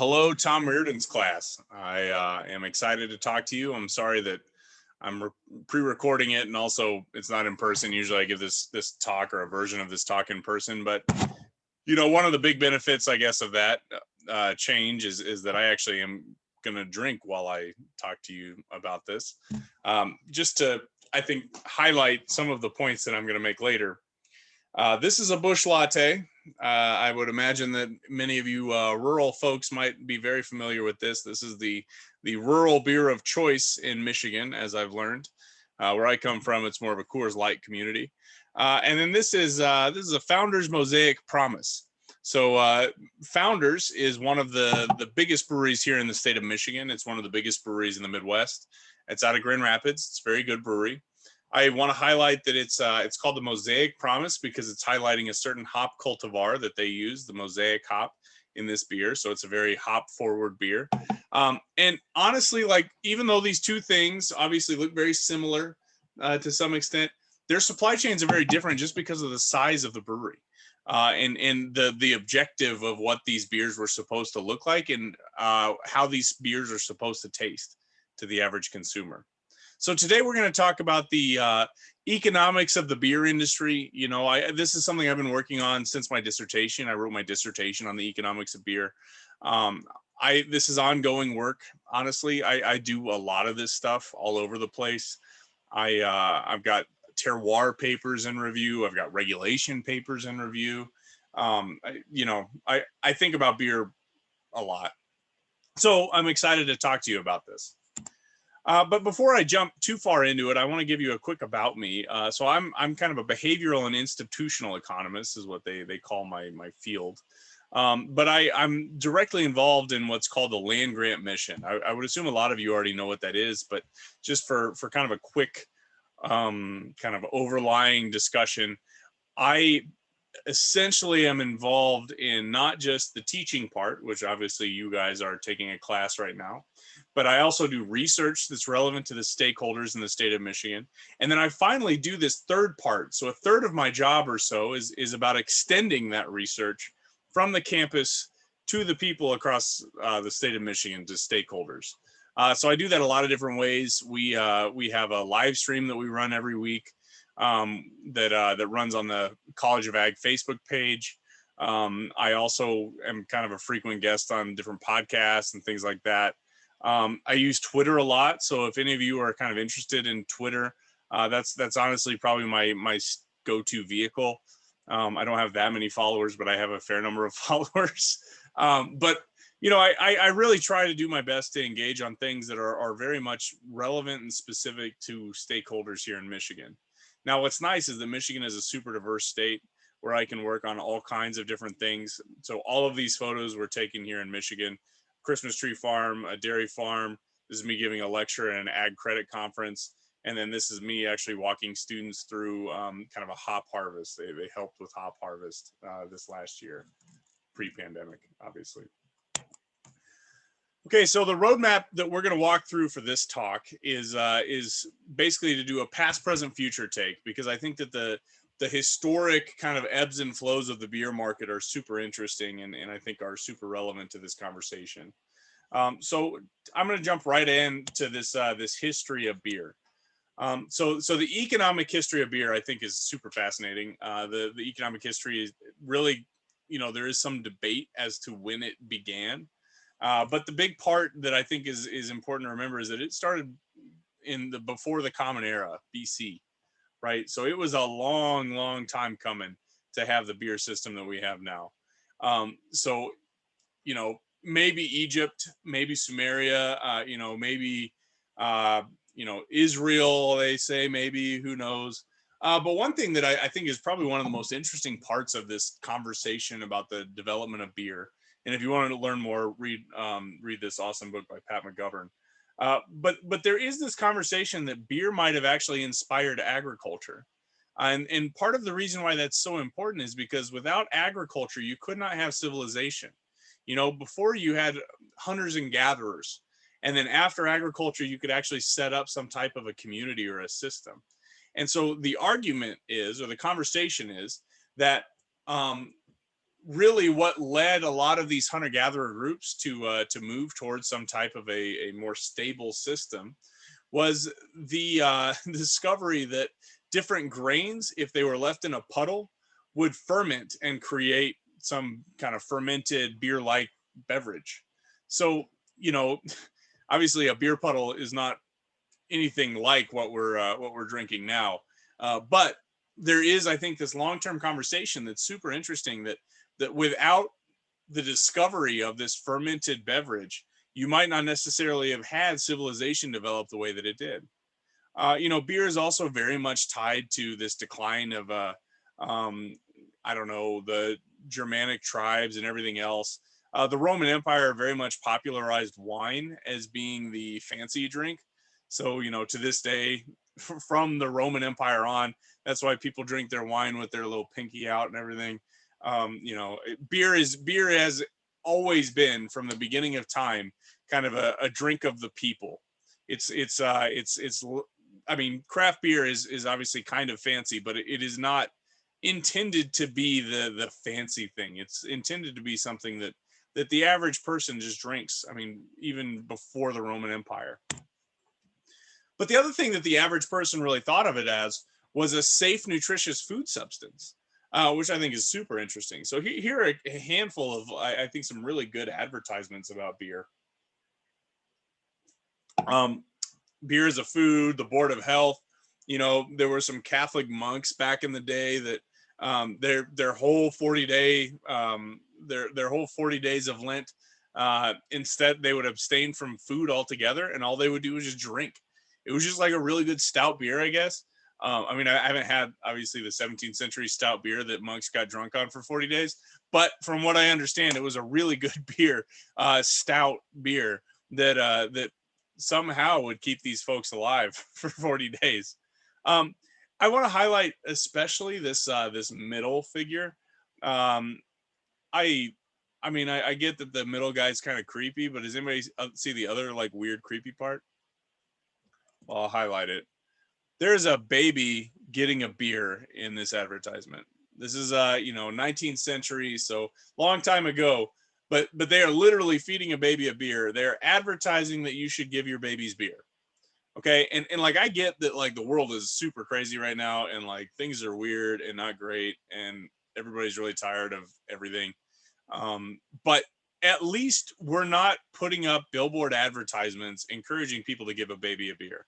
Hello, Tom Reardon's class. I am excited to talk to you. I'm sorry that I'm pre-recording it, and also it's not in person. Usually, I give this talk or a version of this talk in person. But one of the big benefits, I guess, of that change is that I actually am going to drink while I talk to you about this, just to I think highlight some of the points that I'm going to make later. This is a Busch Latte. I would imagine that many of you rural folks might be very familiar with this. This is the rural beer of choice in Michigan, as I've learned. Where I come from, it's more of a Coors Light community. And then this is a Founders Mosaic Promise. So Founders is one of the biggest breweries here in the state of Michigan. It's one of the biggest breweries in the Midwest. It's out of Grand Rapids. It's a very good brewery. I want to highlight that it's called the Mosaic Promise because it's highlighting a certain hop cultivar that they use, the Mosaic hop, in this beer. So it's a very hop forward beer. And honestly, like, even though these two things obviously look very similar to some extent, their supply chains are very different just because of the size of the brewery and the objective of what these beers were supposed to look like and how these beers are supposed to taste to the average consumer. So today we're going to talk about the economics of the beer industry. This is something I've been working on since my dissertation. I wrote my dissertation on the economics of beer. This is ongoing work. Honestly, I do a lot of this stuff all over the place. I've got terroir papers in review. I've got regulation papers in review. I think about beer a lot. So I'm excited to talk to you about this. But before I jump too far into it, I want to give you a quick about me. So I'm kind of a behavioral and institutional economist, is what they call my field. But I'm directly involved in what's called the land grant mission. I would assume a lot of you already know what that is, but just for kind of a quick kind of overlying discussion, I essentially am involved in not just the teaching part, which obviously you guys are taking a class right now, but I also do research that's relevant to the stakeholders in the state of Michigan. And then I finally do this third part. So a third of my job or so is about extending that research from the campus to the people across the state of Michigan, to stakeholders. So I do that a lot of different ways. We have a live stream that we run every week that runs on the College of Ag Facebook page. I also am kind of a frequent guest on different podcasts and things like that. I use Twitter a lot. So if any of you are kind of interested in Twitter, that's honestly probably my go-to vehicle. I don't have that many followers, but I have a fair number of followers. But I really try to do my best to engage on things that are very much relevant and specific to stakeholders here in Michigan. Now, what's nice is that Michigan is a super diverse state where I can work on all kinds of different things. So all of these photos were taken here in Michigan. Christmas tree farm, a dairy farm. This is me giving a lecture at an ag credit conference. And then this is me actually walking students through kind of a hop harvest. They helped with hop harvest this last year, pre-pandemic, obviously. Okay, so the roadmap that we're going to walk through for this talk is basically to do a past, present, future take, because I think that the historic kind of ebbs and flows of the beer market are super interesting and I think are super relevant to this conversation. So I'm going to jump right into this history of beer. So the economic history of beer, I think, is super fascinating. The economic history is really, there is some debate as to when it began. But the big part that I think is important to remember is that it started before the Common Era, BC, right? So it was a long time coming to have the beer system that we have now. So maybe Egypt, maybe Sumeria, maybe Israel, they say, maybe, who knows. But one thing that I think is probably one of the most interesting parts of this conversation about the development of beer, and if you want to learn more, read this awesome book by Pat McGovern. But there is this conversation that beer might have actually inspired agriculture. And part of the reason why that's so important is because without agriculture, you could not have civilization. Before you had hunters and gatherers. And then after agriculture, you could actually set up some type of a community or a system. And so the argument is, or the conversation is, that really what led a lot of these hunter-gatherer groups to move towards some type of a more stable system was the discovery that different grains, if they were left in a puddle, would ferment and create some kind of fermented beer-like beverage. So, you know, obviously a beer puddle is not anything like what we're drinking now, but there is, I think, this long-term conversation that's super interesting, that without the discovery of this fermented beverage, you might not necessarily have had civilization develop the way that it did. You know, beer is also very much tied to this decline of, um, I don't know, the Germanic tribes and everything else. The Roman Empire very much popularized wine as being the fancy drink. So, you know, to this day, from the Roman Empire on, that's why people drink their wine with their little pinky out and everything. You know, beer has always been from the beginning of time kind of a drink of the people. It's I mean, craft beer is obviously kind of fancy, but it is not intended to be the fancy thing. It's intended to be something that the average person just drinks. I mean, even before the Roman Empire. But the other thing that the average person really thought of it as was a safe, nutritious food substance, which I think is super interesting. So here are a handful of, I think, some really good advertisements about beer. Um, Beer as a food, the Board of Health. You know, there were some Catholic monks back in the day that their whole 40-day their whole 40 days of Lent, instead they would abstain from food altogether, and all they would do was just drink. It was just like a really good stout beer, I guess. I mean, I haven't had obviously the 17th century stout beer that monks got drunk on for 40 days, but from what I understand, it was a really good beer, stout beer that somehow would keep these folks alive for 40 days. Um, I want to highlight especially this middle figure. Um, I I mean, I get that the middle guy's kind of creepy, but does anybody see the other like weird creepy part? Well, I'll highlight it. There's a baby getting a beer in this advertisement. This is you know, 19th century, so long time ago, but they are literally feeding a baby a beer. They're advertising that you should give your babies beer. Okay? And like I get that like the world is super crazy right now and like things are weird and not great and everybody's really tired of everything. But at least we're not putting up billboard advertisements encouraging people to give a baby a beer.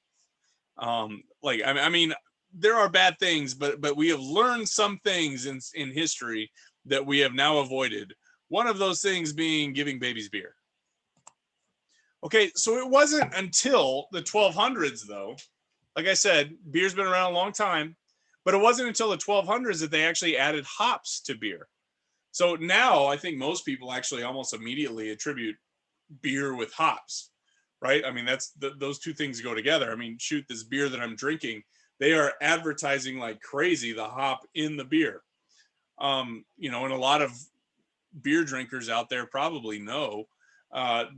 Like I mean, there are bad things, but we have learned some things in history that we have now avoided. One of those things being giving babies beer. Okay, so it wasn't until the 1200s, though. Like I said, beer's been around a long time, but it wasn't until the 1200s that they actually added hops to beer. So now I think most people actually almost immediately attribute beer with hops, right? I mean, those two things go together. I mean, shoot, this beer that I'm drinking, they are advertising like crazy the hop in the beer. You know, and a lot of beer drinkers out there probably know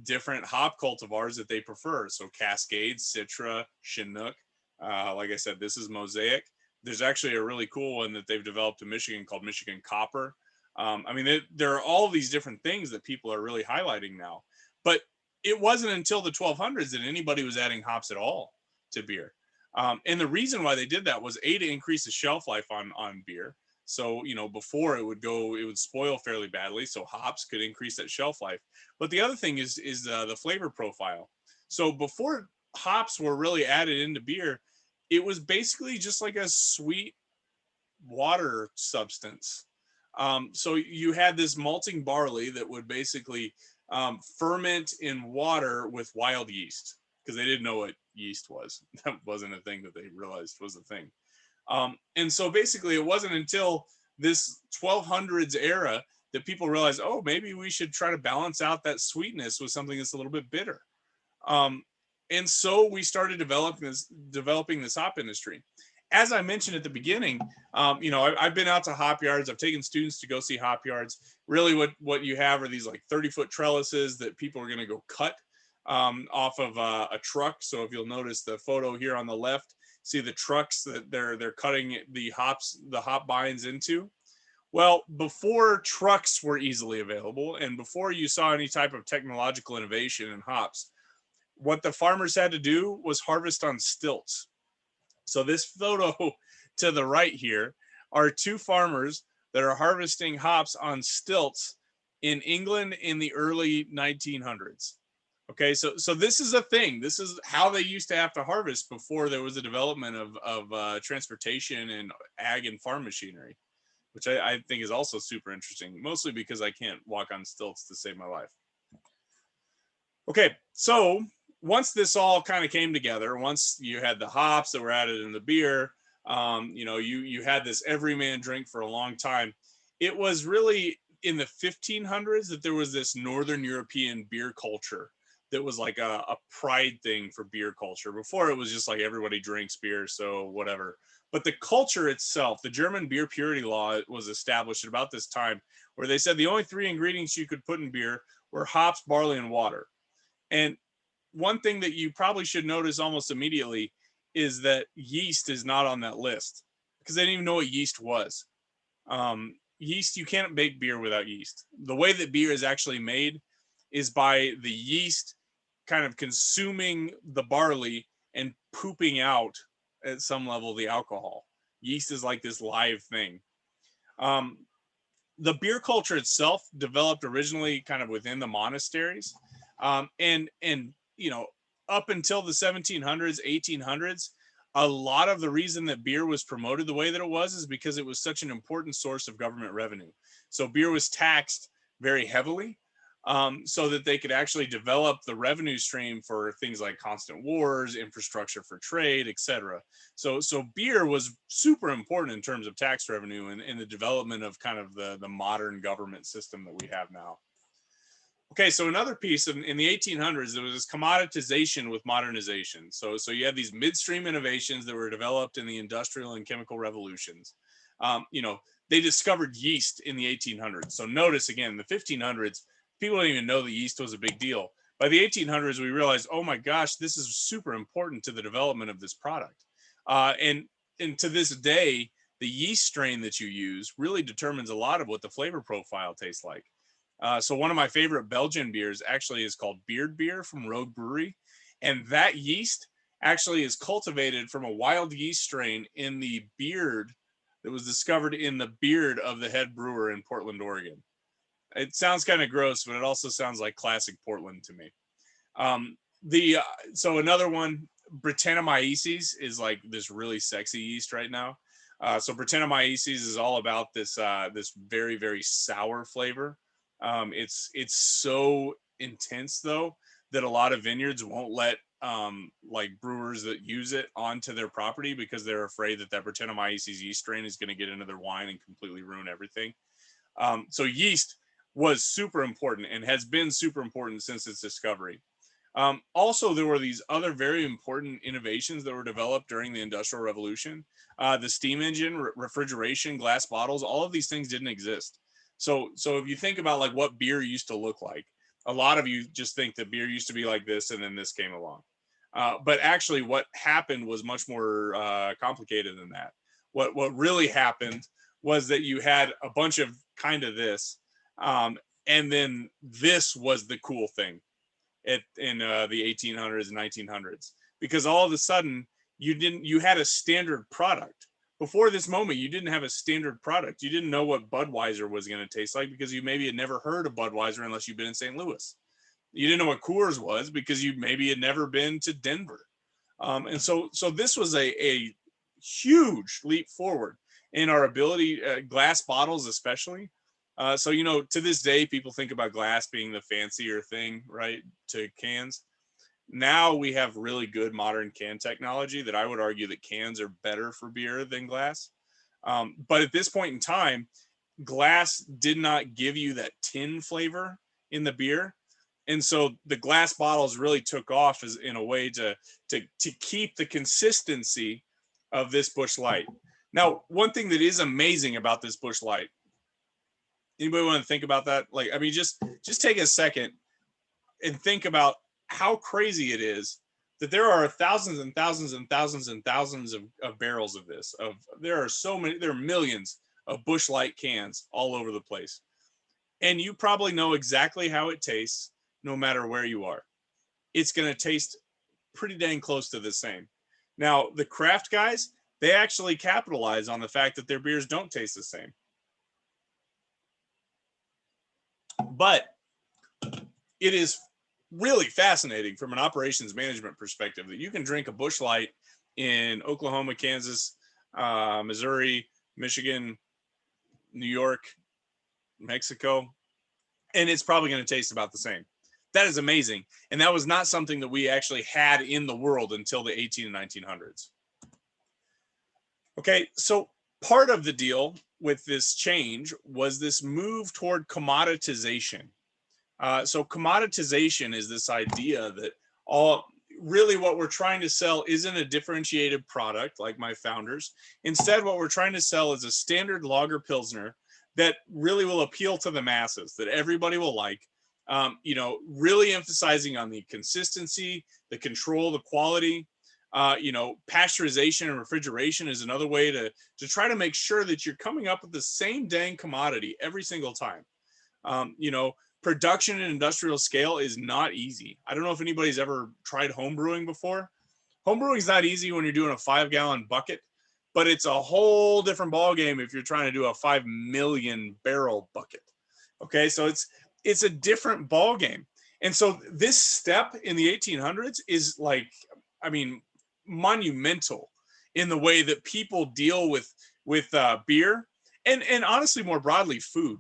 different hop cultivars that they prefer. So Cascade, Citra, Chinook. Like I said, this is Mosaic. There's actually a really cool one that they've developed in Michigan called Michigan Copper. I mean, there are all these different things that people are really highlighting now. But it wasn't until the 1200s that anybody was adding hops at all to beer. And the reason why they did that was A, to increase the shelf life on beer. So, you know, before it would spoil fairly badly. So hops could increase that shelf life. But the other thing is the flavor profile. So before hops were really added into beer, it was basically just like a sweet water substance. So you had this malting barley that would basically ferment in water with wild yeast because they didn't know what yeast was. That wasn't a thing that they realized was a thing. And so basically, it wasn't until this 1200s era that people realized, oh, maybe we should try to balance out that sweetness with something that's a little bit bitter. Um, and so we started developing this hop industry. As I mentioned at the beginning, you know, I've been out to hop yards. I've taken students to go see hop yards. Really, what you have are these like 30-foot trellises that people are going to go cut off of a truck. So if you'll notice the photo here on the left, see the trucks that they're cutting the hop binds into. Well, before trucks were easily available and before you saw any type of technological innovation in hops, what the farmers had to do was harvest on stilts. So this photo to the right here are two farmers that are harvesting hops on stilts in England in the early 1900s. Okay, so this is a thing. This is how they used to have to harvest before there was a development of transportation and ag and farm machinery, which I think is also super interesting, mostly because I can't walk on stilts to save my life. Okay, so once this all kind of came together, once you had the hops that were added in the beer, you had this everyman drink for a long time. It was really in the 1500s that there was this Northern European beer culture that was like a pride thing for beer culture. Before it was just like everybody drinks beer, so whatever. But the culture itself, the German beer purity law was established at about this time, where they said the only three ingredients you could put in beer were hops, barley, and water. And one thing that you probably should notice almost immediately is that yeast is not on that list because they didn't even know what yeast was. Yeast, you can't make beer without yeast. The way that beer is actually made is by the yeast kind of consuming the barley and pooping out at some level the alcohol. Yeast is like this live thing. Um, the beer culture itself developed originally kind of within the monasteries, and up until the 1700s 1800s, a lot of the reason that beer was promoted the way that it was is because it was such an important source of government revenue. So beer was taxed very heavily, so that they could actually develop the revenue stream for things like constant wars, infrastructure for trade, etc. So beer was super important in terms of tax revenue and in the development of kind of the modern government system that we have now. Okay, so another piece in the 1800s, there was this commoditization with modernization. So you had these midstream innovations that were developed in the industrial and chemical revolutions. They discovered yeast in the 1800s. So notice again, in the 1500s, people didn't even know that yeast was a big deal. By the 1800s, we realized, oh my gosh, this is super important to the development of this product. And to this day, the yeast strain that you use really determines a lot of what the flavor profile tastes like. So one of my favorite Belgian beers actually is called Beard Beer from Rogue Brewery, and that yeast actually is cultivated from a wild yeast strain in the beard that was discovered in the beard of the head brewer in Portland, Oregon. It sounds kind of gross, but it also sounds like classic Portland to me. The So another one, Brettanomyces, is like this really sexy yeast right now. So Brettanomyces is all about this very very sour flavor. It's so intense though that a lot of vineyards won't let like brewers that use it onto their property because they're afraid that that Brettanomyces yeast strain is going to get into their wine and completely ruin everything. So yeast was super important and has been super important since its discovery. Also, there were these other very important innovations that were developed during the Industrial Revolution. The steam engine, refrigeration, glass bottles, all of these things didn't exist. So if you think about like what beer used to look like, a lot of you just think that beer used to be like this and then this came along. But actually what happened was much more complicated than that. What really happened was that you had a bunch of kind of this, and then this was the cool thing in the 1800s and 1900s, because all of a sudden you had a standard product. Before this moment, you didn't have a standard product. You didn't know what Budweiser was going to taste like because you maybe had never heard of Budweiser unless you've been in St. Louis. You didn't know what Coors was because you maybe had never been to Denver. And so this was a huge leap forward in our ability, glass bottles especially. So to this day, people think about glass being the fancier thing, right, to cans. Now we have really good modern can technology that I would argue that cans are better for beer than glass. But at this point in time, glass did not give you that tin flavor in the beer. And so the glass bottles really took off as in a way to keep the consistency of this Busch Light. Now, one thing that is amazing about this Busch Light, anybody want to think about that? Like, I mean, just take a second and think about how crazy it is that there are thousands and thousands and thousands and thousands of barrels of this. There are so many, there are millions of Busch Light cans all over the place. And you probably know exactly how it tastes no matter where you are. It's going to taste pretty dang close to the same. Now, the craft guys, they actually capitalize on the fact that their beers don't taste the same. But it is really fascinating from an operations management perspective that you can drink a Busch Light in Oklahoma, Kansas, Missouri, Michigan, New York, Mexico, and it's probably going to taste about the same. That is amazing. And that was not something that we actually had in the world until the 18 and 1900s. Okay, so part of the deal with this change was this move toward commoditization. So commoditization is this idea that really what we're trying to sell isn't a differentiated product like my founders. Instead, what we're trying to sell is a standard lager pilsner that really will appeal to the masses, that everybody will like. Really emphasizing on the consistency, the control, the quality. Pasteurization and refrigeration is another way to try to make sure that you're coming up with the same dang commodity every single time. Production and industrial scale is not easy. I don't know if anybody's ever tried home brewing before. Home brewing is not easy when you're doing a 5-gallon bucket, but it's a whole different ball game if you're trying to do a 5 million barrel bucket. Okay, so it's a different ball game. And so this step in the 1800s is monumental in the way that people deal with beer and honestly more broadly food.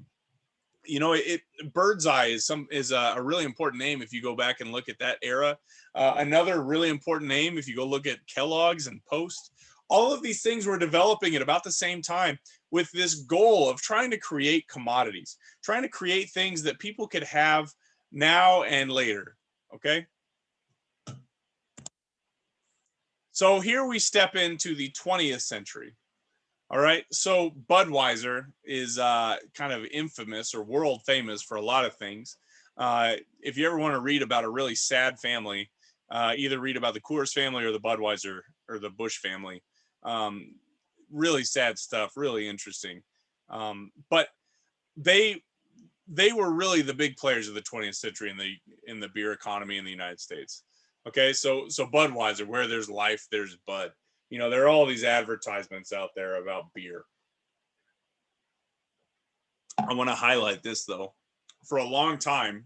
Bird's Eye is a really important name if you go back and look at that era. Another really important name if you go look at Kellogg's and Post. All of these things were developing at about the same time with this goal of trying to create commodities, trying to create things that people could have now and later. Okay. So here we step into the 20th century. All right. So Budweiser is kind of infamous or world famous for a lot of things. If you ever want to read about a really sad family, either read about the Coors family or the Budweiser or the Busch family. Really sad stuff, really interesting. But they were really the big players of the 20th century in the beer economy in the United States. Okay, so Budweiser, where there's life, there's Bud. There are all these advertisements out there about beer. I want to highlight this though. For a long time,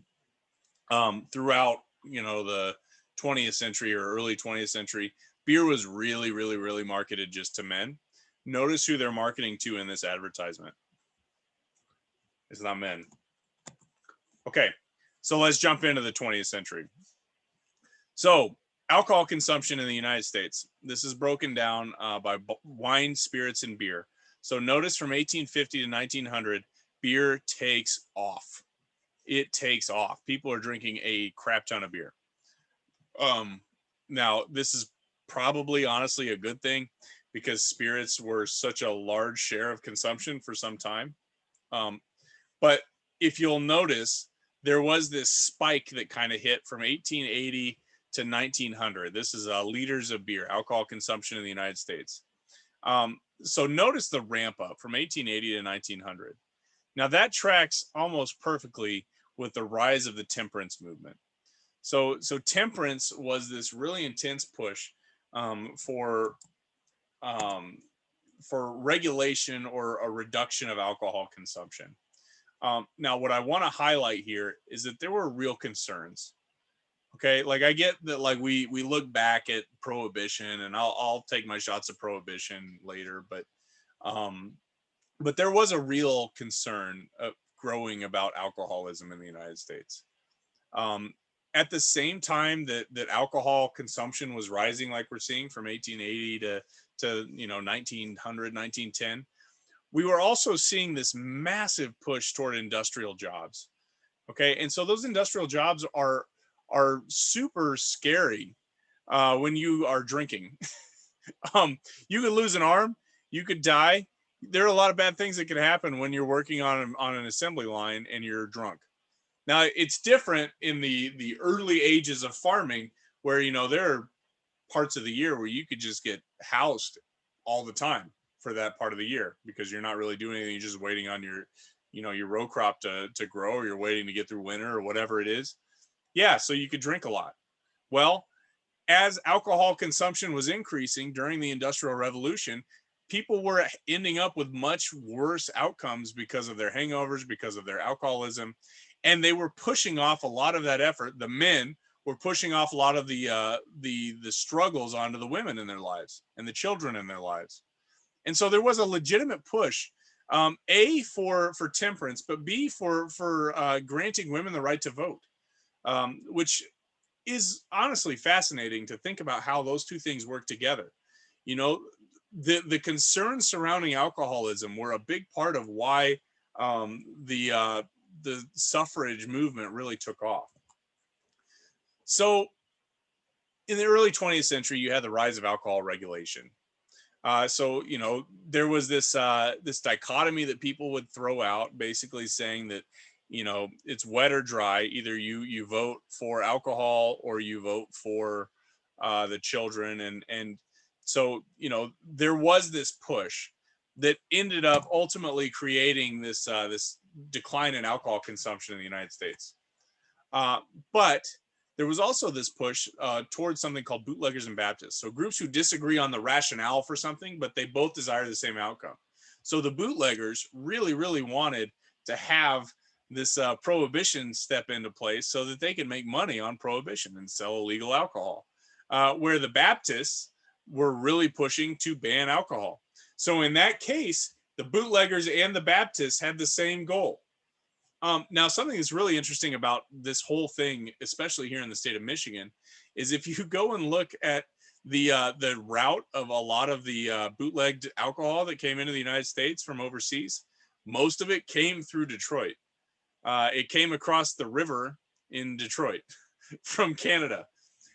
throughout the 20th century or early 20th century, beer was really, really, really marketed just to men. Notice who they're marketing to in this advertisement. It's not men. Okay, so let's jump into the 20th century. So alcohol consumption in the United States. This is broken down by wine, spirits, and beer. So notice from 1850 to 1900, beer takes off. It takes off. People are drinking a crap ton of beer. Now, this is probably honestly a good thing because spirits were such a large share of consumption for some time. But if you'll notice, there was this spike that kind of hit from 1880 to 1900. This is liters of beer, alcohol consumption in the United States. So notice the ramp up from 1880 to 1900. Now that tracks almost perfectly with the rise of the temperance movement. So temperance was this really intense push for regulation or a reduction of alcohol consumption. Now, what I want to highlight here is that there were real concerns. Okay, like I get that, like we look back at prohibition, and I'll take my shots of prohibition later, but there was a real concern of growing about alcoholism in the United States. At the same time that alcohol consumption was rising, like we're seeing from 1880 to 1900, 1910, we were also seeing this massive push toward industrial jobs. Okay, and so those industrial jobs are super scary when you are drinking. You could lose an arm, you could die. There are a lot of bad things that can happen when you're working on an assembly line and you're drunk. Now, it's different in the early ages of farming where there are parts of the year where you could just get housed all the time. for that part of the year, because you're not really doing anything. You're just waiting on your, your row crop to grow, or you're waiting to get through winter or whatever it is. Yeah, so you could drink a lot. Well, as alcohol consumption was increasing during the Industrial Revolution, people were ending up with much worse outcomes because of their hangovers, because of their alcoholism, and they were pushing off a lot of that effort. The men were pushing off a lot of the struggles onto the women in their lives and the children in their lives, and so there was a legitimate push, A, for temperance, but B, for granting women the right to vote, which is honestly fascinating to think about how those two things work together. You know, the concerns surrounding alcoholism were a big part of why the suffrage movement really took off. So in the early 20th century, you had the rise of alcohol regulation. So there was this dichotomy that people would throw out, basically saying that it's wet or dry. Either you vote for alcohol or you vote for the children, and so there was this push that ended up ultimately creating this decline in alcohol consumption in the United States. But there was also this push towards something called bootleggers and Baptists. So groups who disagree on the rationale for something, but they both desire the same outcome. So the bootleggers really, really wanted to have this prohibition step into place so that they could make money on prohibition and sell illegal alcohol, where the Baptists were really pushing to ban alcohol. So in that case, the bootleggers and the Baptists had the same goal. Now, something that's really interesting about this whole thing, especially here in the state of Michigan, is if you go and look at the route of a lot of the bootlegged alcohol that came into the United States from overseas, most of it came through Detroit. It came across the river in Detroit from Canada.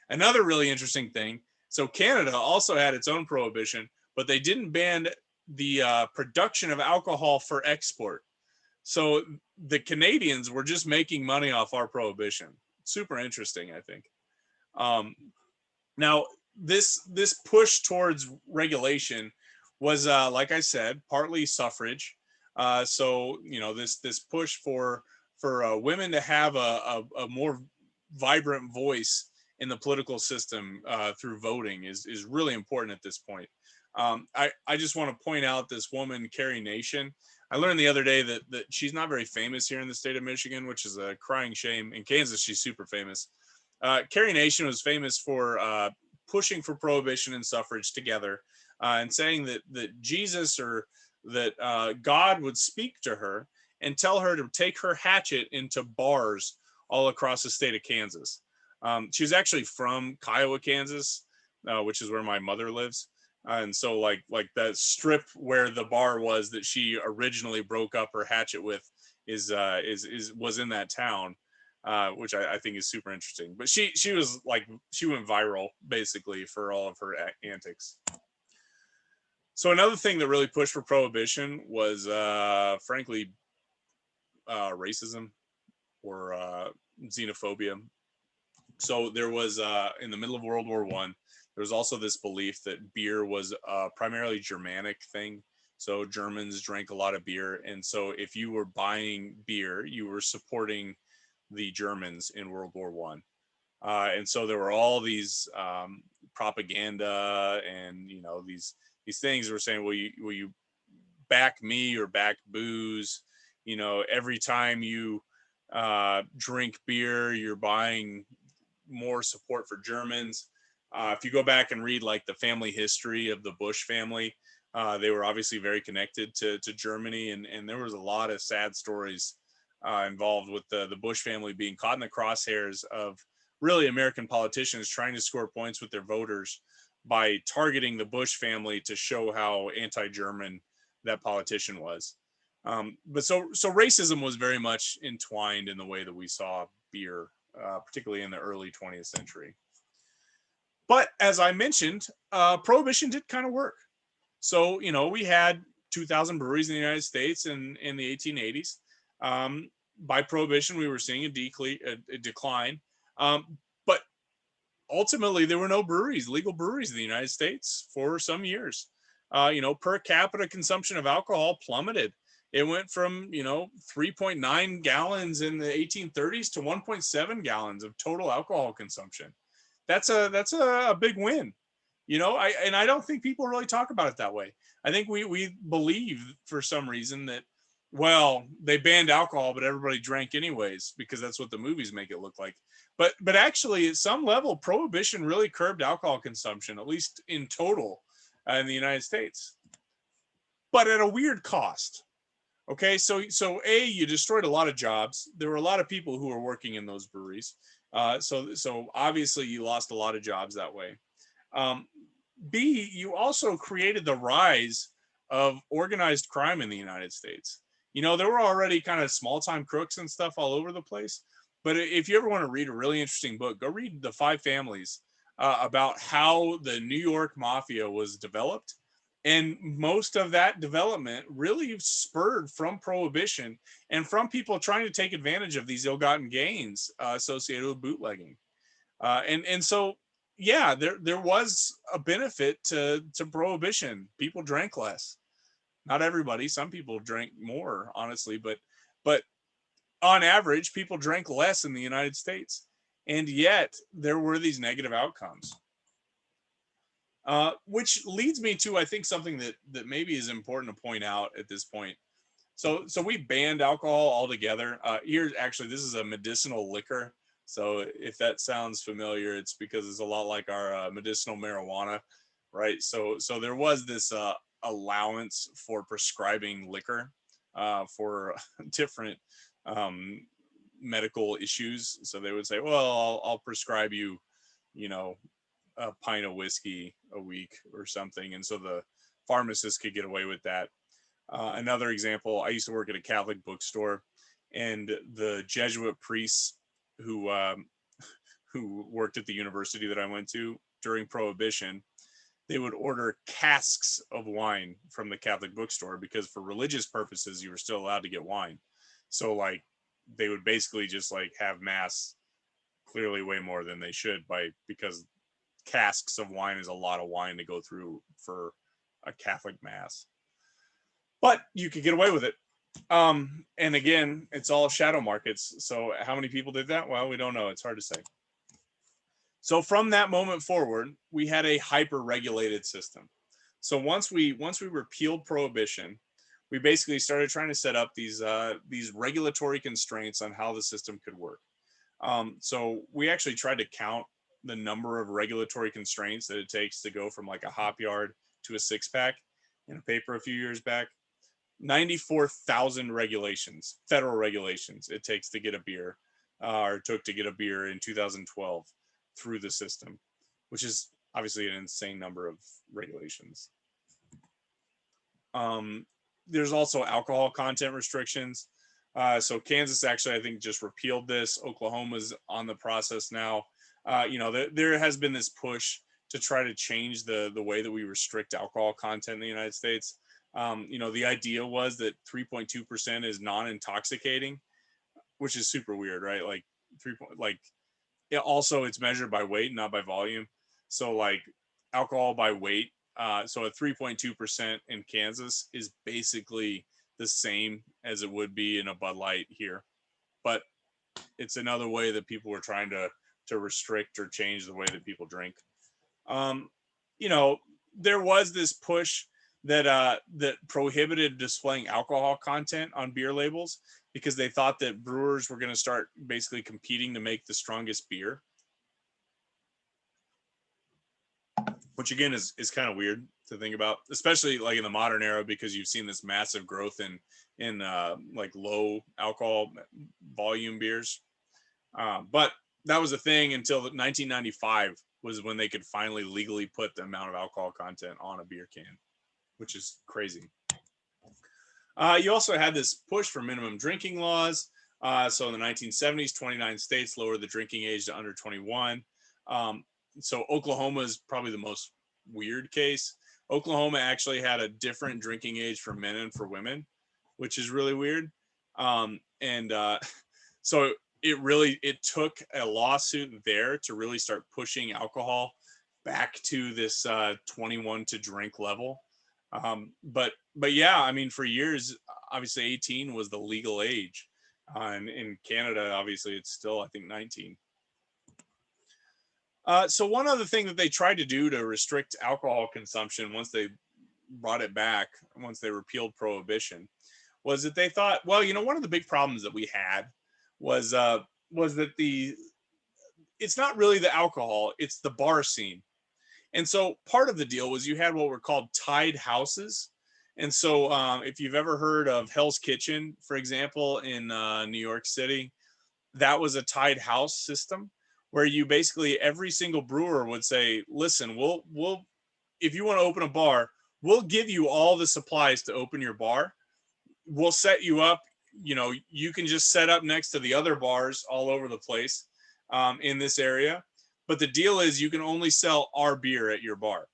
Another really interesting thing. So Canada also had its own prohibition, but they didn't ban the production of alcohol for export. So the Canadians were just making money off our prohibition. Super interesting, I think. Now, this push towards regulation was, like I said, partly suffrage. So this push for women to have a more vibrant voice in the political system through voting is really important at this point. I just want to point out this woman, Carrie Nation. I learned the other day that she's not very famous here in the state of Michigan, which is a crying shame. In Kansas, she's super famous. Carrie Nation was famous for pushing for prohibition and suffrage together, and saying that Jesus or that God would speak to her and tell her to take her hatchet into bars all across the state of Kansas. She was actually from Kiowa, Kansas, which is where my mother lives. And so like that strip where the bar was that she originally broke up her hatchet with is was in that town, which I think is super interesting. But she went viral basically for all of her antics. So another thing that really pushed for prohibition was frankly racism or xenophobia. So there was in the middle of World War I, there was also this belief that beer was a primarily Germanic thing. So Germans drank a lot of beer, and so if you were buying beer, you were supporting the Germans in World War I. And so there were all these propaganda and these things that were saying, will you back me or back booze? Every time you drink beer, you're buying more support for Germans. If you go back and read like the family history of the Bush family, they were obviously very connected to Germany, and there was a lot of sad stories involved with the Bush family being caught in the crosshairs of really American politicians trying to score points with their voters by targeting the Bush family to show how anti-German that politician was. But so racism was very much entwined in the way that we saw beer, particularly in the early 20th century. But as I mentioned, prohibition did kind of work. So, we had 2,000 breweries in the United States in the 1880s. By prohibition, we were seeing a decline. But ultimately, there were no legal breweries in the United States for some years. per capita consumption of alcohol plummeted. It went from 3.9 gallons in the 1830s to 1.7 gallons of total alcohol consumption. That's a big win. I don't think people really talk about it that way. I think we believe for some reason that, well, they banned alcohol but everybody drank anyways because that's what the movies make it look like. But actually, at some level, prohibition really curbed alcohol consumption, at least in total, in the United States, but at a weird cost. Okay, so you destroyed a lot of jobs. There were a lot of people who were working in those breweries. So obviously you lost a lot of jobs that way. Um, B, you also created the rise of organized crime in the United States. There were already kind of small time crooks and stuff all over the place. But if you ever want to read a really interesting book, go read The Five Families, about how the New York Mafia was developed. And most of that development really spurred from prohibition and from people trying to take advantage of these ill-gotten gains associated with bootlegging. And so, yeah, there was a benefit to prohibition. People drank less. Not everybody. Some people drank more, honestly, but on average, people drank less in the United States, and yet there were these negative outcomes. Which leads me to, I think, something that maybe is important to point out at this point. So we banned alcohol altogether. This is a medicinal liquor. So if that sounds familiar, it's because it's a lot like our medicinal marijuana, right? So there was this allowance for prescribing liquor for different um, medical issues. So they would say, well, I'll prescribe you, you know, a pint of whiskey a week or something. And so the pharmacist could get away with that. Another example, I used to work at a Catholic bookstore, and the Jesuit priests who who worked at the university that I went to during Prohibition, they would order casks of wine from the Catholic bookstore because for religious purposes you were still allowed to get wine. So like they would basically just like have mass clearly way more than they should because casks of wine is a lot of wine to go through for a Catholic mass. But you could get away with it. And again, it's all shadow markets. So how many people did that? Well, we don't know. It's hard to say. So from that moment forward, we had a hyper regulated system. So once we repealed prohibition, we basically started trying to set up these regulatory constraints on how the system could work. So we actually tried to count the number of regulatory constraints that it takes to go from like a hop yard to a six pack in a paper a few years back. 94,000 regulations, federal regulations it takes to get a beer, or took to get a beer in 2012 through the system, which is obviously an insane number of regulations. There's also alcohol content restrictions. So Kansas actually, I think, just repealed this. Oklahoma's on the process now. There has been this push to try to change the way that we restrict alcohol content in the United States. The idea was that 3.2% is non-intoxicating, which is super weird, right? Like it's measured by weight, not by volume. So like alcohol by weight. So a 3.2% in Kansas is basically the same as it would be in a Bud Light here, but it's another way that people were trying to restrict or change the way that people drink. There was this push that prohibited displaying alcohol content on beer labels because they thought that brewers were going to start basically competing to make the strongest beer, which again is kind of weird to think about, especially like in the modern era, because you've seen this massive growth in like low alcohol volume beers. But that was a thing until 1995 was when they could finally legally put the amount of alcohol content on a beer can, which is crazy. You also had this push for minimum drinking laws. So in the 1970s, 29 states lowered the drinking age to under 21. So Oklahoma is probably the most weird case. Oklahoma actually had a different drinking age for men and for women, which is really weird. So it took a lawsuit there to really start pushing alcohol back to this 21 to drink level. But yeah, I mean, for years, obviously 18 was the legal age. And in Canada, obviously, it's still, I think, 19. So one other thing that they tried to do to restrict alcohol consumption once they brought it back, once they repealed prohibition, was that they thought, well, one of the big problems that we had was that it's not really the alcohol, it's the bar scene. And so part of the deal was you had what were called tied houses. And so if you've ever heard of Hell's Kitchen, for example, in New York City, that was a tied house system where you basically every single brewer would say, listen, we'll if you want to open a bar, we'll give you all the supplies to open your bar. We'll set you up. You can just set up next to the other bars all over the place in this area. But the deal is you can only sell our beer at your bar.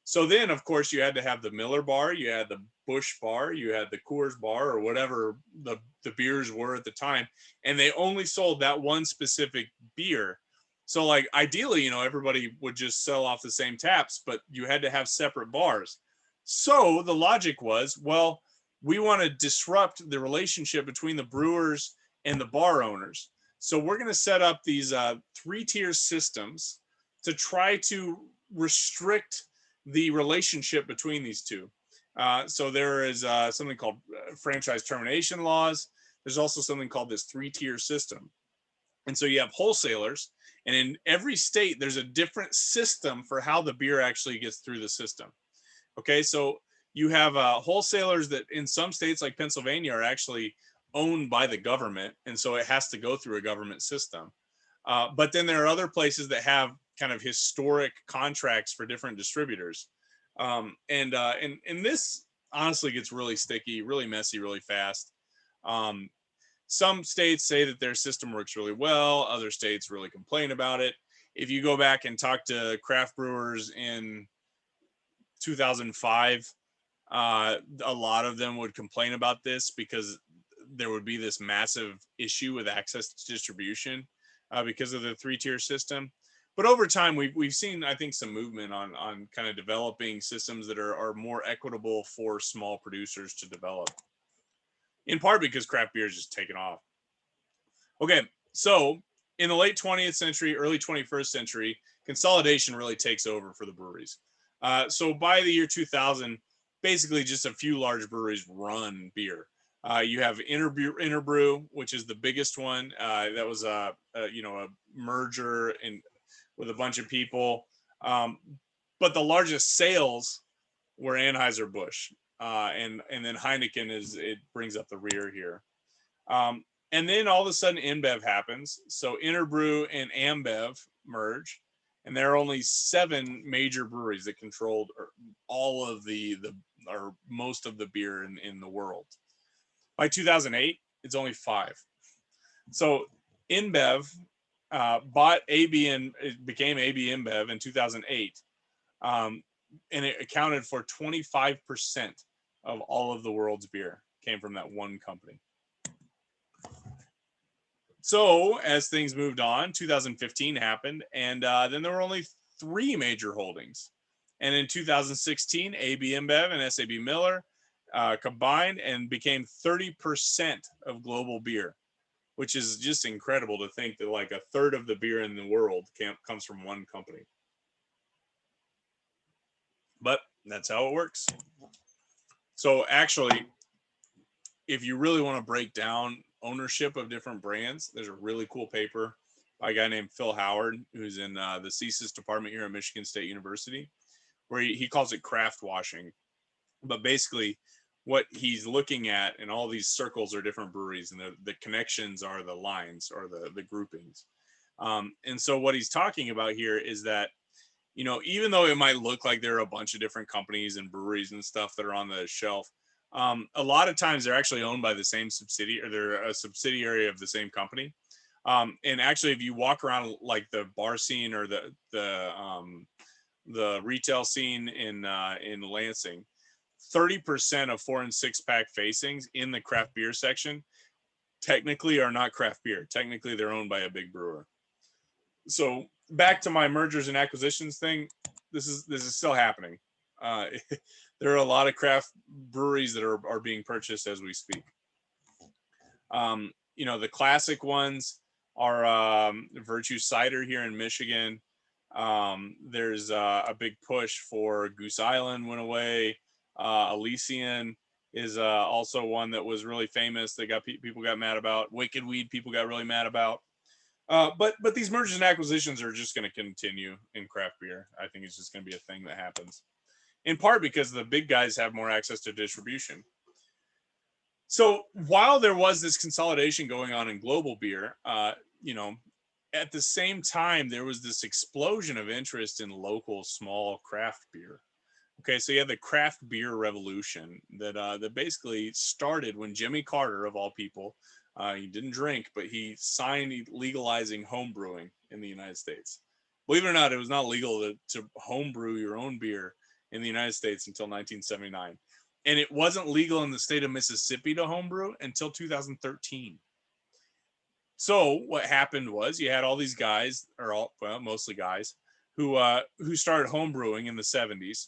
So then, of course, you had to have the Miller bar, you had the Busch bar, you had the Coors bar, or whatever the beers were at the time. And they only sold that one specific beer. So like ideally, everybody would just sell off the same taps, but you had to have separate bars. So the logic was, well, we want to disrupt the relationship between the brewers and the bar owners. So we're going to set up these 3-tier systems to try to restrict the relationship between these two. So there is something called franchise termination laws. There's also something called this 3-tier system. And so you have wholesalers, and in every state, there's a different system for how the beer actually gets through the system. Okay, so you have wholesalers that in some states like Pennsylvania are actually owned by the government, and so it has to go through a government system. But then there are other places that have kind of historic contracts for different distributors, and this honestly gets really sticky, really messy, really fast. Some states say that their system works really well. Other states really complain about it. If you go back and talk to craft brewers in 2005, a lot of them would complain about this because there would be this massive issue with access to distribution because of the 3-tier system. But over time, we've seen, I think, some movement on kind of developing systems that are more equitable for small producers to develop, in part because craft beer is just taken off. Okay, so in the late 20th century, early 21st century, consolidation really takes over for the breweries. So by the year 2000, basically just a few large breweries run beer. You have Interbrew, which is the biggest one. That was a merger with a bunch of people. But the largest sales were Anheuser-Busch. And then Heineken it brings up the rear here. And then all of a sudden InBev happens. So Interbrew and AmBev merge. And there are only 7 major breweries that controlled all of or most of the beer in the world. By 2008, it's only 5. So InBev bought AB and it became AB InBev in 2008. And it accounted for 25% of all of the world's beer came from that one company. So as things moved on, 2015 happened, and then there were only 3 major holdings. And in 2016, AB InBev and SAB Miller combined and became 30% of global beer, which is just incredible to think that like a third of the beer in the world comes from one company. But that's how it works. So actually, if you really want to break down ownership of different brands, there's a really cool paper by a guy named Phil Howard, who's in the CSIS department here at Michigan State University, where he calls it craft washing. But basically, what he's looking at, and all these circles are different breweries, and the connections are the lines or the groupings. And so what he's talking about here is that, even though it might look like there are a bunch of different companies and breweries and stuff that are on the shelf, a lot of times they're actually owned by the same subsidiary, or they're a subsidiary of the same company. And actually, if you walk around like the bar scene or the retail scene in Lansing, 30% of 4- and 6-pack facings in the craft beer section technically are not craft beer. Technically, they're owned by a big brewer. So back to my mergers and acquisitions thing, this is still happening. there are a lot of craft breweries that are being purchased as we speak. You know, the classic ones are Virtue Cider here in Michigan. There's a big push for Goose Island went away. Elysian is also one that was really famous that got people got mad about. Wicked Weed people got really mad about. But these mergers and acquisitions are just going to continue in craft beer. I think it's just going to be a thing that happens, in part because the big guys have more access to distribution. So while there was this consolidation going on in global beer, you know, at the same time, there was this explosion of interest in local small craft beer. Okay, so you had the craft beer revolution that basically started when Jimmy Carter, of all people, he didn't drink, but he signed legalizing home brewing in the United States. Believe it or not, it was not legal to home brew your own beer in the United States until 1979. And it wasn't legal in the state of Mississippi to homebrew until 2013. So what happened was you had all these guys, mostly guys, who started homebrewing in the 70s.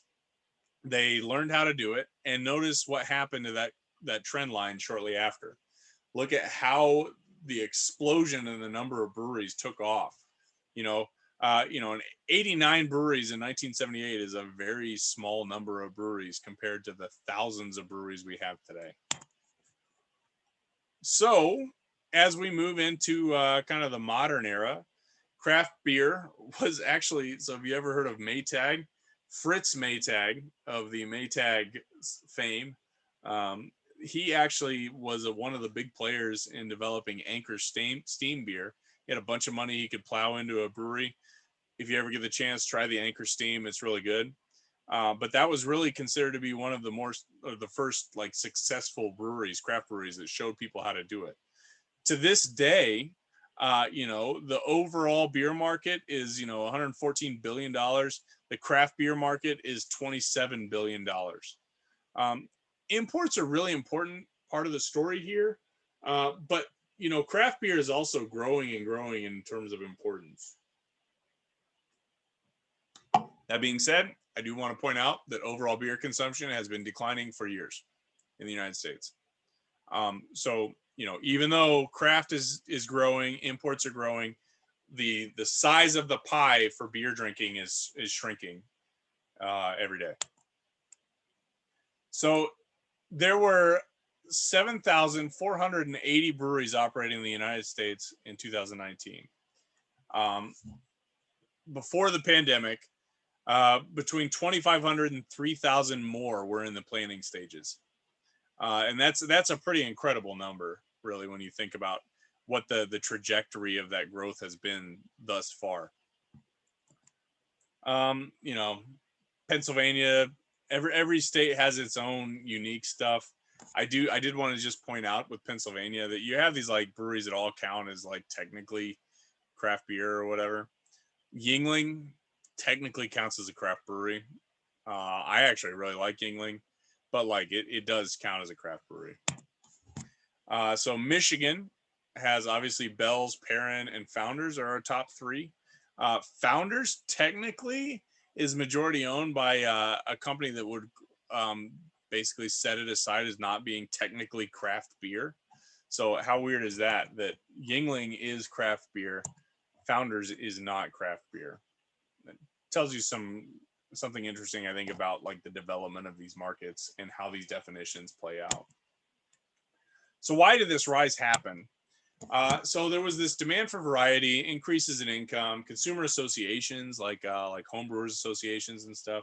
They learned how to do it, and notice what happened to that trend line shortly after. Look at how the explosion in the number of breweries took off. You know, and 89 breweries in 1978 is a very small number of breweries compared to the thousands of breweries we have today. So as we move into kind of the modern era, craft beer was actually, so have you ever heard of Maytag? Fritz Maytag of the Maytag fame, he actually was one of the big players in developing Anchor steam beer. He had a bunch of money he could plow into a brewery. If you ever get the chance, try the Anchor Steam. It's really good. But that was really considered to be one of the first like successful breweries, craft breweries that showed people how to do it. To this day, the overall beer market is, $114 billion. The craft beer market is $27 billion. Imports are really important part of the story here. But, craft beer is also growing and growing in terms of importance. That being said, I do want to point out that overall beer consumption has been declining for years in the United States. So, even though craft is growing, imports are growing, the size of the pie for beer drinking is shrinking every day. So there were 7,480 breweries operating in the United States in 2019. Before the pandemic, between 2,500 and 3,000 more were in the planning stages. And that's a pretty incredible number, really, when you think about what the trajectory of that growth has been thus far. Pennsylvania, every state has its own unique stuff. I did want to just point out with Pennsylvania that you have these like breweries that all count as like technically craft beer or whatever. Yuengling technically counts as a craft brewery. I actually really like Yuengling, but like it does count as a craft brewery. So Michigan has obviously Bell's, Perrin, and Founders are our top three. Founders technically is majority owned by a company that would basically set it aside as not being technically craft beer. So how weird is that? That Yuengling is craft beer, Founders is not craft beer. It tells you something interesting, I think, about like the development of these markets and how these definitions play out. So why did this rise happen? So there was this demand for variety, increases in income, consumer associations like homebrewers associations and stuff,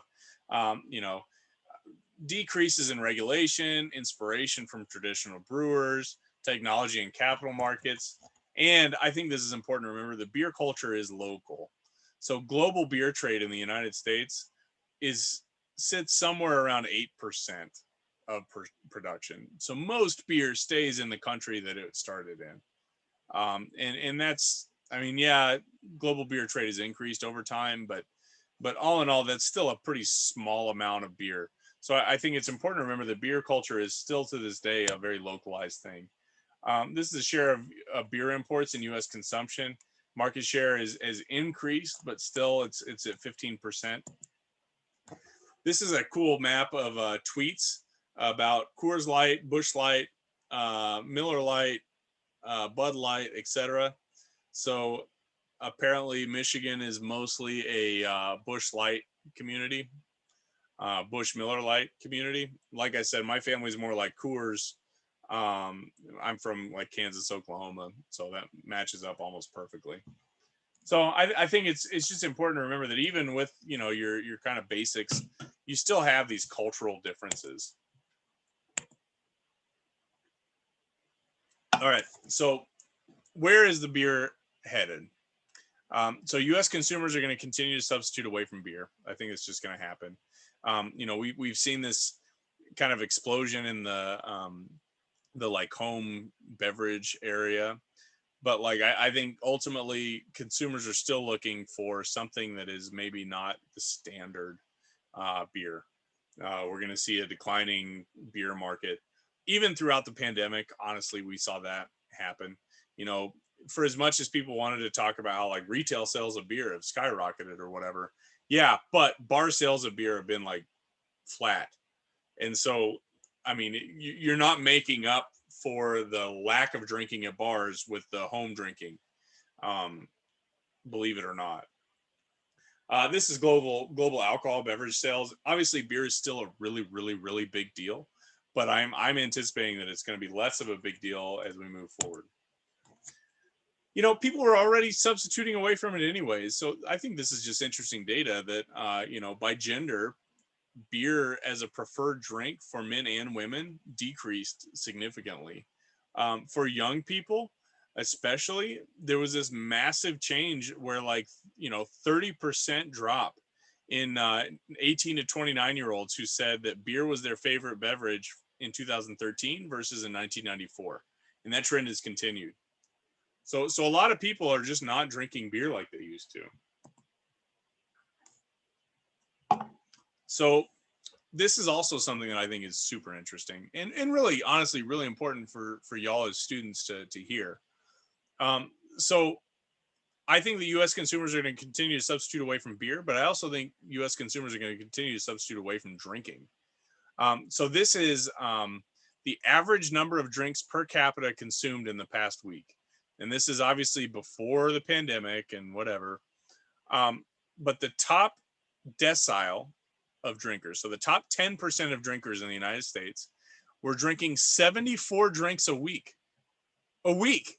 decreases in regulation, inspiration from traditional brewers, technology and capital markets. And I think this is important to remember, the beer culture is local. So global beer trade in the United States sits somewhere around 8% of production. So most beer stays in the country that it started in. And that's, global beer trade has increased over time, but all in all, that's still a pretty small amount of beer. So I think it's important to remember that beer culture is still to this day a very localized thing. This is a share of beer imports in U.S. consumption. Market share has increased, but still it's at 15%. this is a cool map of tweets about Coors Light, Busch Light, Miller Light, Bud Light, etc. So apparently Michigan is mostly a Busch Light community, Busch Miller Light community. Like I said, my family's more like Coors. I'm from like Kansas, Oklahoma, so that matches up almost perfectly. So I think it's just important to remember that even with your kind of basics, you still have these cultural differences. All right, so where is the beer headed? So U.S. consumers are going to continue to substitute away from beer. I think it's just going to happen. We've seen this kind of explosion in the like home beverage area, but like I think ultimately consumers are still looking for something that is maybe not the standard beer. We're going to see a declining beer market even throughout the pandemic. Honestly, we saw that happen. You know, for as much as people wanted to talk about how like retail sales of beer have skyrocketed or whatever, yeah, but bar sales of beer have been like flat. And so, I mean, you're not making up for the lack of drinking at bars with the home drinking, um, believe it or not. This is global alcohol beverage sales. Obviously, beer is still a really big deal, but I'm anticipating that it's going to be less of a big deal as we move forward. You know, people were already substituting away from it anyways, so I think this is just interesting data that by gender, beer as a preferred drink for men and women decreased significantly. For young people, especially, there was this massive change where 30% drop in 18 to 29-year-olds who said that beer was their favorite beverage in 2013 versus in 1994. And that trend has continued. So a lot of people are just not drinking beer like they used to. So this is also something that I think is super interesting and really, honestly, really important for y'all as students to hear. So I think the U.S. consumers are going to continue to substitute away from beer, but I also think U.S. consumers are going to continue to substitute away from drinking. So this is the average number of drinks per capita consumed in the past week. And this is obviously before the pandemic and whatever. But the top decile of drinkers, so the top 10% of drinkers in the United States, were drinking 74 drinks a week. A week.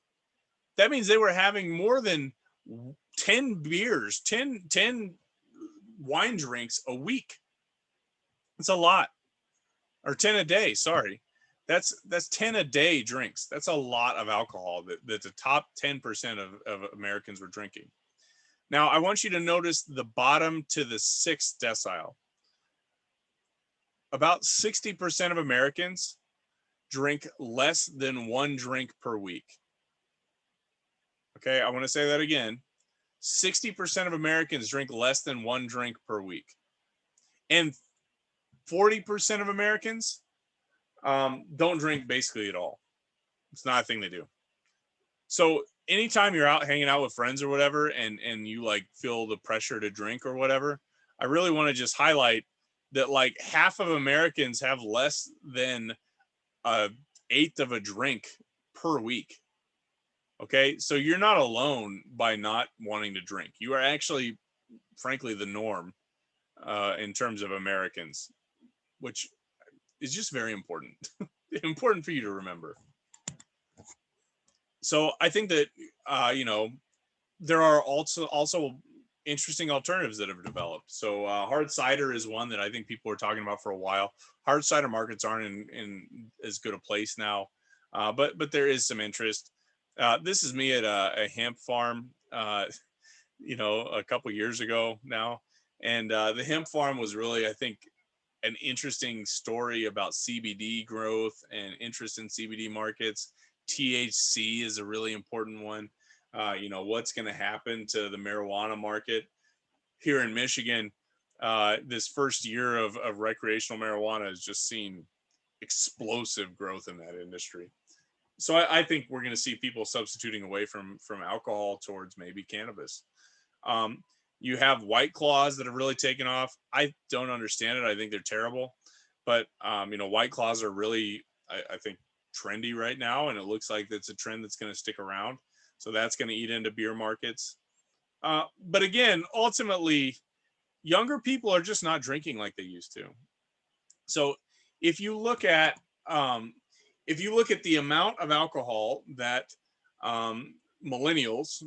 That means they were having more than 10 beers, 10 wine drinks a week. It's a lot. Or 10 a day, sorry. That's 10 a day drinks. That's a lot of alcohol that the top 10% of Americans were drinking. Now, I want you to notice the bottom to the sixth decile. About 60% of Americans drink less than one drink per week. Okay, I want to say that again. 60% of Americans drink less than one drink per week. And 40% of Americans don't drink basically at all. It's not a thing they do. So anytime you're out hanging out with friends or whatever, and you like feel the pressure to drink or whatever, I really want to just highlight that like half of Americans have less than a eighth of a drink per week. Okay, so you're not alone by not wanting to drink. You are actually, frankly, the norm in terms of Americans, which is just very important. Important for you to remember. So I think that there are also interesting alternatives that have developed. So hard cider is one that I think people are talking about for a while. Hard cider markets aren't in as good a place now, but there is some interest. This is me at a hemp farm, a couple years ago now, and the hemp farm was really, I think, an interesting story about CBD growth and interest in CBD markets. THC is a really important one. What's going to happen to the marijuana market here in Michigan? This first year of recreational marijuana has just seen explosive growth in that industry. So I think we're going to see people substituting away from alcohol towards maybe cannabis. You have White Claws that have really taken off. I don't understand it. I think they're terrible. But White Claws are really, I think, trendy right now, and it looks like that's a trend that's going to stick around. So that's going to eat into beer markets. But again, ultimately, younger people are just not drinking like they used to. So if you look at the amount of alcohol that millennials,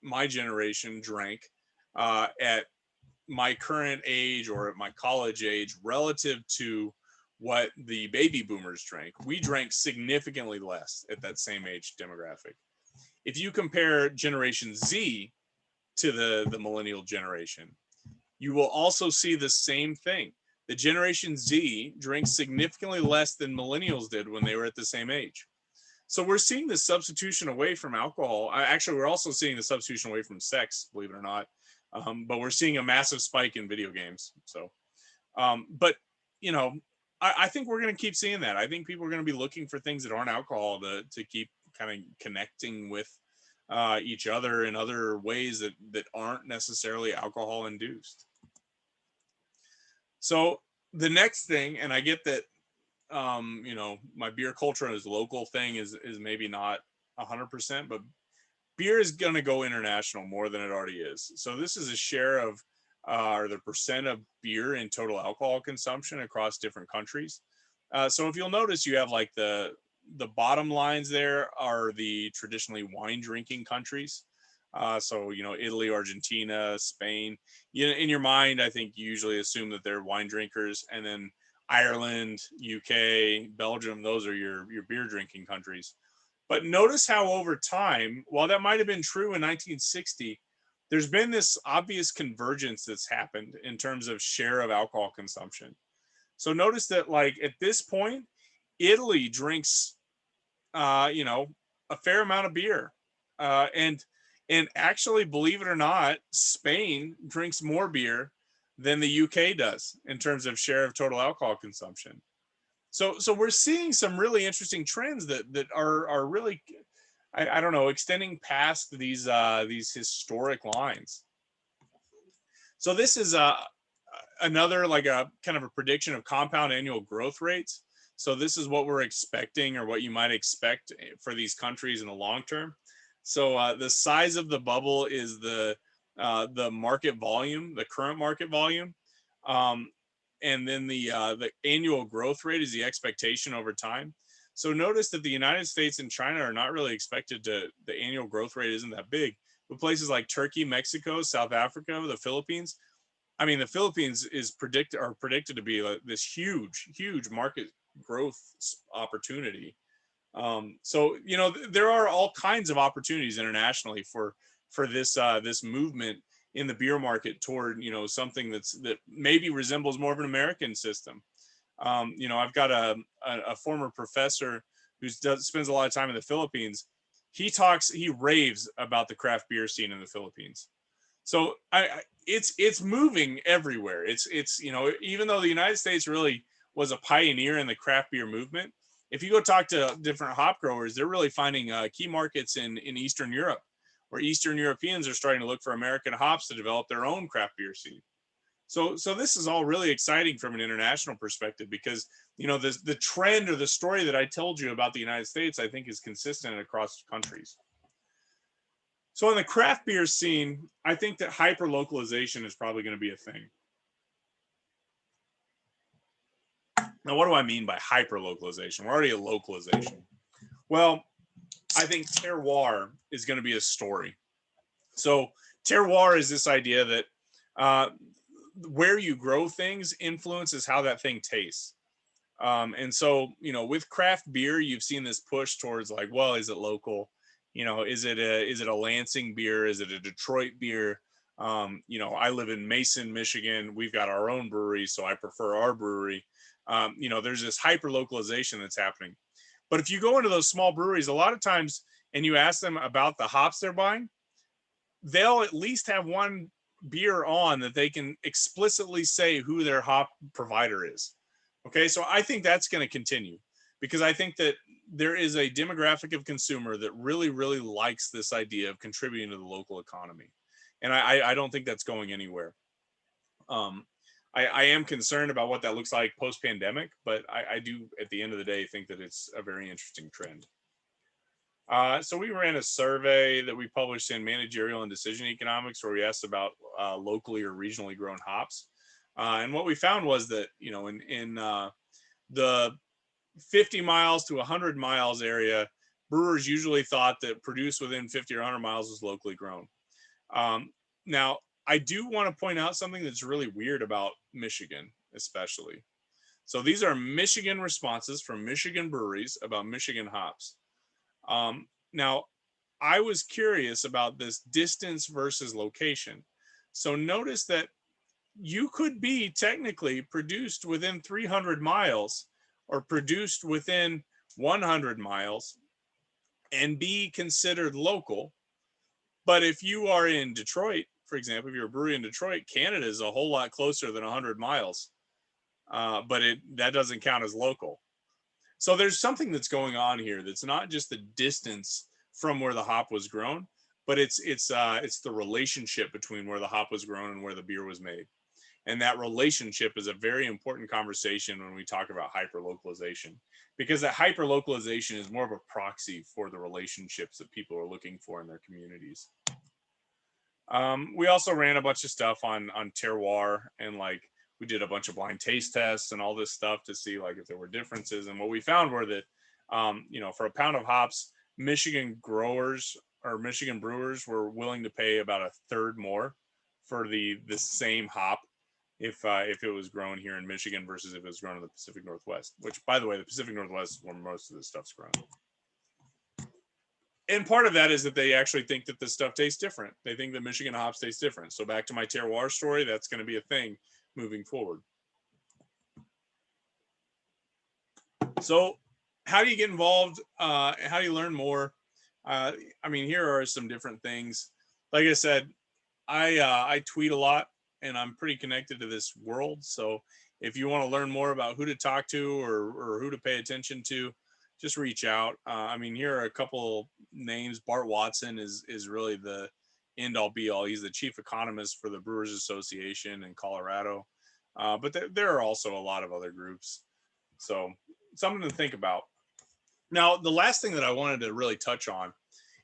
my generation, drank at my current age or at my college age relative to what the baby boomers drank, we drank significantly less at that same age demographic. If you compare Generation Z to the millennial generation, you will also see the same thing. The Generation Z drinks significantly less than millennials did when they were at the same age. So we're seeing the substitution away from alcohol. Actually, we're also seeing the substitution away from sex, believe it or not. But we're seeing a massive spike in video games. So, but you know, I think we're going to keep seeing that. I think people are going to be looking for things that aren't alcohol to keep kind of connecting with each other in other ways that aren't necessarily alcohol induced. So the next thing, and I get that my beer culture as local thing is maybe not 100%, but beer is going to go international more than it already is. So this is a share of or the percent of beer in total alcohol consumption across different countries. So if you'll notice, you have like the bottom lines there are the traditionally wine drinking countries. So Italy, Argentina, Spain. In your mind, I think you usually assume that they're wine drinkers, and then Ireland, UK, Belgium, those are your beer drinking countries. But notice how over time, while that might have been true in 1960, there's been this obvious convergence that's happened in terms of share of alcohol consumption. So notice that like at this point, Italy drinks a fair amount of beer. And actually, believe it or not, Spain drinks more beer than the UK does in terms of share of total alcohol consumption. So we're seeing some really interesting trends that are really, I don't know, extending past these historic lines. So this is another like a kind of a prediction of compound annual growth rates. So this is what we're expecting, or what you might expect for these countries in the long term. So the size of the bubble is the market volume, the current market volume, and then the annual growth rate is the expectation over time. So notice that the United States and China are not really expected to. The annual growth rate isn't that big, but places like Turkey, Mexico, South Africa, the Philippines. I mean, the Philippines are predicted to be this huge market growth opportunity. So there are all kinds of opportunities internationally for this movement in the beer market toward something that maybe resembles more of an American system. I've got a former professor who spends a lot of time in the Philippines. He raves about the craft beer scene in the Philippines. So it's moving everywhere. It's even though the United States really was a pioneer in the craft beer movement, if you go talk to different hop growers, they're really finding key markets in Eastern Europe, where Eastern Europeans are starting to look for American hops to develop their own craft beer scene. So this is all really exciting from an international perspective, because the trend or the story that I told you about the United States, I think, is consistent across countries. So in the craft beer scene, I think that hyper localization is probably going to be a thing. Now, what do I mean by hyper localization? We're already at localization. Well, I think terroir is going to be a story. So terroir is this idea that where you grow things influences how that thing tastes. And so, with craft beer, you've seen this push towards like, well, is it local? Is it a Lansing beer? Is it a Detroit beer? I live in Mason, Michigan. We've got our own brewery, so I prefer our brewery. There's this hyper localization that's happening. But if you go into those small breweries, a lot of times, and you ask them about the hops they're buying, they'll at least have one beer on that they can explicitly say who their hop provider is. Okay, so I think that's going to continue, because I think that there is a demographic of consumer that really, really likes this idea of contributing to the local economy. and I don't think that's going anywhere. Um, I am concerned about what that looks like post pandemic, but I do at the end of the day think that it's a very interesting trend. So we ran a survey that we published in Managerial and Decision Economics, where we asked about locally or regionally grown hops, and what we found was that in the 50 miles to 100 miles area, brewers usually thought that produce within 50 or 100 miles was locally grown. Um, Now, I do want to point out something that's really weird about Michigan, especially. So these are Michigan responses from Michigan breweries about Michigan hops. Now, I was curious about this distance versus location. So notice that you could be technically produced within 300 miles or produced within 100 miles and be considered local. But if you are in Detroit, for example, if you're a brewery in Detroit, Canada is a whole lot closer than 100 miles, but that doesn't count as local. So there's something that's going on here that's not just the distance from where the hop was grown, but it's the relationship between where the hop was grown and where the beer was made. And that relationship is a very important conversation when we talk about hyperlocalization, because that hyperlocalization is more of a proxy for the relationships that people are looking for in their communities. We also ran a bunch of stuff on terroir, and like we did a bunch of blind taste tests and all this stuff to see like if there were differences. And what we found were that for a pound of hops, Michigan growers or Michigan brewers were willing to pay about a third more for the same hop if it was grown here in Michigan versus if it was grown in the Pacific Northwest. Which, by the way, the Pacific Northwest is where most of this stuff's grown. And part of that is that they actually think that this stuff tastes different. They think that Michigan hops taste different. So back to my terroir story, that's going to be a thing moving forward. So how do you get involved? How do you learn more? I mean, here are some different things. Like I said, I tweet a lot, and I'm pretty connected to this world. So if you want to learn more about who to talk to or who to pay attention to, just reach out. I mean, here are a couple names. Bart Watson is really the end all be all. He's the chief economist for the Brewers Association in Colorado. But there are also a lot of other groups. So something to think about. Now, the last thing that I wanted to really touch on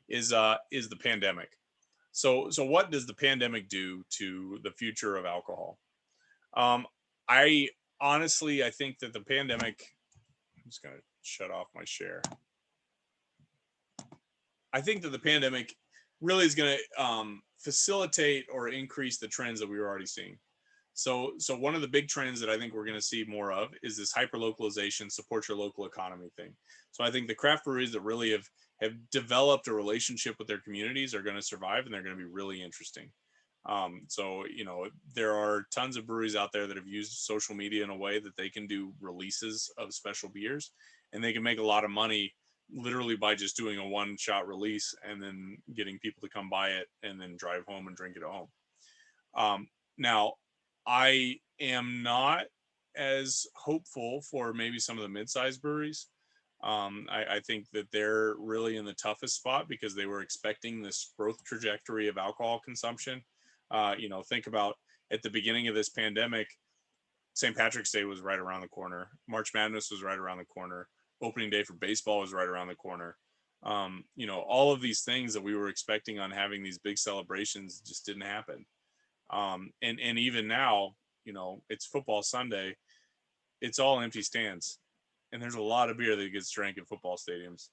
is the pandemic. So what does the pandemic do to the future of alcohol? Um, I honestly, I think that the pandemic. I'm just gonna shut off my share. I think that the pandemic really is going to facilitate or increase the trends that we were already seeing. So one of the big trends that I think we're going to see more of is this hyper localization, support your local economy thing. So I think the craft breweries that really have developed a relationship with their communities are going to survive, and they're going to be really interesting. So there are tons of breweries out there that have used social media in a way that they can do releases of special beers, and they can make a lot of money literally by just doing a one shot release and then getting people to come buy it and then drive home and drink it at home. Now, I am not as hopeful for maybe some of the mid-sized breweries. I think that they're really in the toughest spot because they were expecting this growth trajectory of alcohol consumption. Think about at the beginning of this pandemic, St. Patrick's Day was right around the corner. March Madness was right around the corner. Opening day for baseball was right around the corner. All of these things that we were expecting on having these big celebrations just didn't happen. And even now, it's football Sunday. It's all empty stands, and there's a lot of beer that gets drank in football stadiums.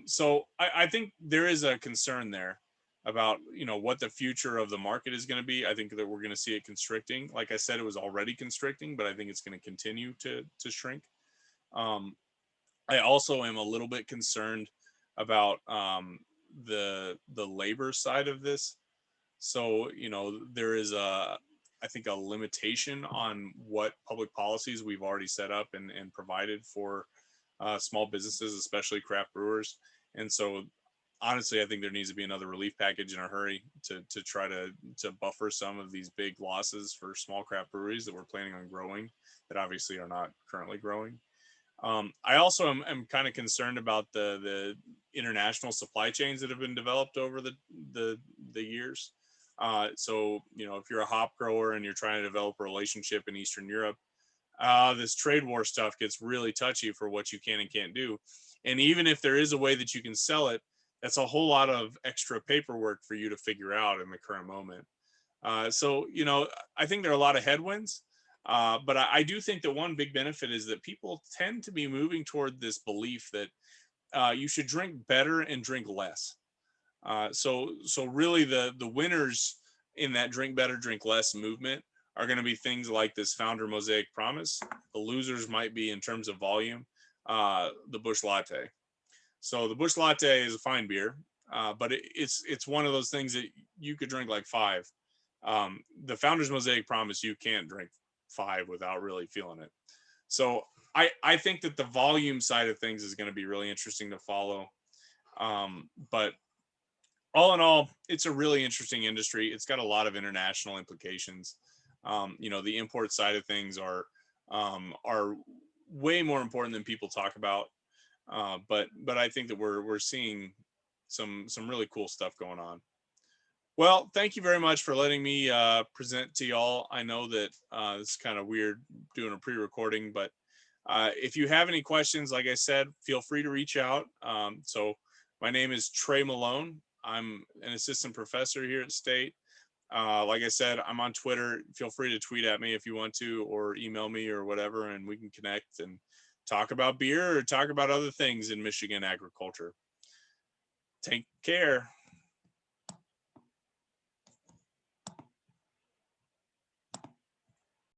So I think there is a concern there about what the future of the market is going to be. I think that we're going to see it constricting. Like I said, it was already constricting, but I think it's going to continue to shrink. I also am a little bit concerned about the labor side of this. So there is I think a limitation on what public policies we've already set up and provided for small businesses, especially craft brewers. And so honestly, I think there needs to be another relief package in a hurry to try to buffer some of these big losses for small craft breweries that we're planning on growing that obviously are not currently growing. I also am kind of concerned about the international supply chains that have been developed over the years. So, if you're a hop grower and you're trying to develop a relationship in Eastern Europe, this trade war stuff gets really touchy for what you can and can't do. And even if there is a way that you can sell it, that's a whole lot of extra paperwork for you to figure out in the current moment. So, I think there are a lot of headwinds, but I do think that one big benefit is that people tend to be moving toward this belief that you should drink better and drink less. So really the winners in that drink better, drink less movement are going to be things like this Founder Mosaic Promise. The losers might be in terms of volume, the Bush Latte. So the Bush Latte is a fine beer, but it's one of those things that you could drink like five. The Founder's Mosaic Promise, you can't drink five without really feeling it. So I think that the volume side of things is going to be really interesting to follow. But all in all, it's a really interesting industry. It's got a lot of international implications. The import side of things are way more important than people talk about. But I think that we're seeing some really cool stuff going on. Well, thank you very much for letting me present to y'all. I know that it's kind of weird doing a pre-recording, but if you have any questions, like I said, feel free to reach out. So my name is Trey Malone. I'm an assistant professor here at State. Like I said, I'm on Twitter. Feel free to tweet at me if you want to, or email me or whatever, and we can connect and talk about beer or talk about other things in Michigan agriculture. Take care.